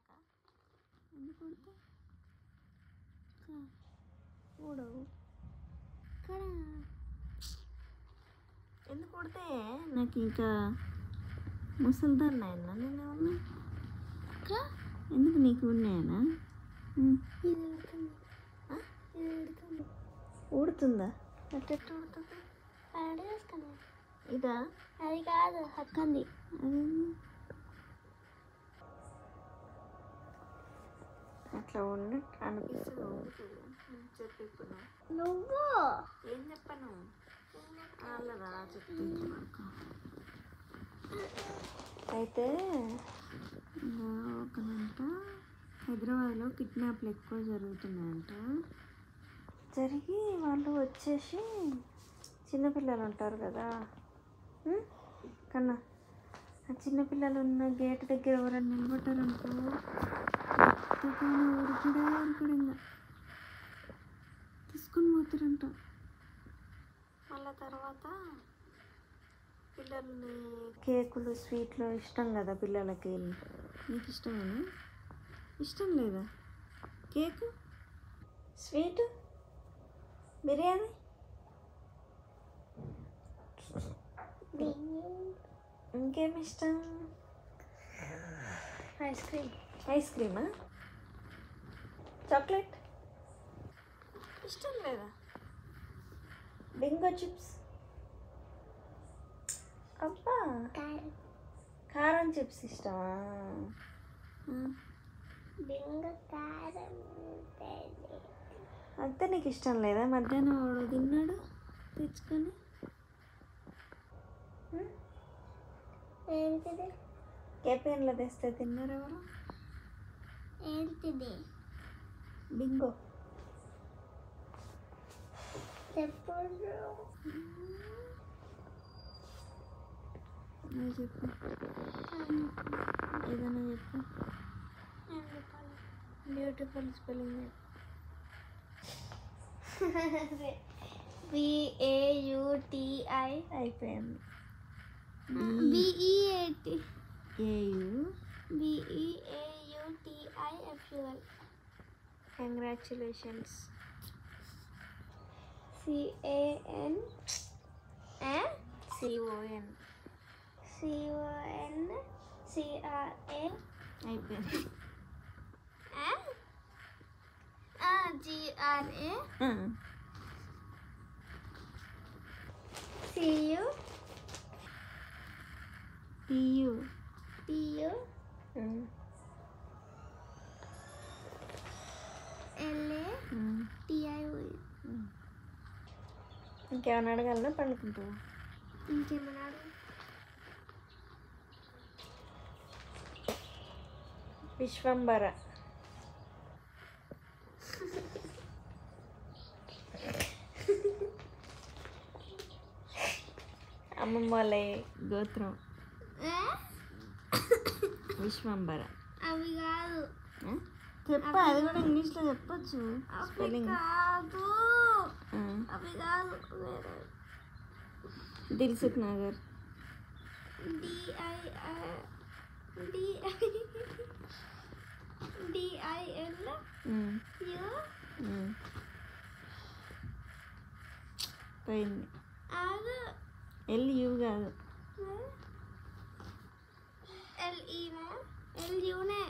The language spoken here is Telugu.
నాకా ఎందుకు కొడతా ఊడవు కదా ఎందుకు కొడితే నాకు ఇంకా ముసలిదాన్ని అయినా నేను ఏమన్నా ఎందుకు నీకు ఉన్నాయనా ఊడుతుందా అట్టెట్టు ఊడుతుంది ఇదా అది కాదు హక్కంది అది అట్లా ఉన్నట్టు అనిపిస్తుంది చెప్పు ఇప్పుడు నువ్వు ఏం చెప్పను వాళ్ళరా చెప్తుంది అయితే ఒకనంట హైదరాబాద్లో కిడ్నాప్లు ఎక్కువ జరుగుతున్నాయంట. జరిగి వాళ్ళు వచ్చేసి చిన్నపిల్లలు ఉంటారు కదా కన్నా, ఆ చిన్నపిల్లలు ఉన్న గేట్ దగ్గర ఎవరైనా నిలబడ్డారనుకో ఎంతగానో ఉరుకుడే ఉరుకుడు ఇంకా తీసుకొని పోతారంట. మళ్ళా తర్వాత పిల్లల్ని కేకులు స్వీట్లు ఇష్టం కదా పిల్లలకి. నీకు ఇష్టమేనా? ఇష్టం లేదా కేకు స్వీటు బిర్యానీ ఇంకేమి ఇష్టం? Ice cream. ఐస్ క్రీమా? చాక్లెట్ ఇష్టం లేదా? బింగో చిప్స్ అబ్బా కారం చిప్స్ ఇష్టమా? బింగో కారం అంతే నీకు ఇష్టం లేదా? మధ్యాహ్నం వాడు తిన్నాడు తెచ్చుకొని. ఏంటిది? కేపీఎన్లో తెస్తే తిన్నారు ఎవరు? ఏంటిది? బింగో ఎప్పుడు చెప్పు ఏదైనా చెప్పు. బ్యూటిఫుల్ స్పెల్లింగ్ BAUTI అయిపోయింది. BEAT AU BEAUTIFUL. Congratulations. CAN CON CRA అయిపోయింది. GRA CU PU PU LA TIO. ఇంకేమైనా అడగాలన్నా పండుకుంటావా? ఇంకేమన్నాడు? విశ్వంబర అమ్మమ్మ వాళ్ళ గోత్రం విశ్వంబర. అవి కాదు. చెప్ప అది కూడా ఇంగ్లీష్లో చెప్పచ్చు. స్పెల్లింగ్ కాదు అవి కాదు వేరే. దిల్సుఖ్ నగర్ DIL పోయింది. అది LU కాదు LUనే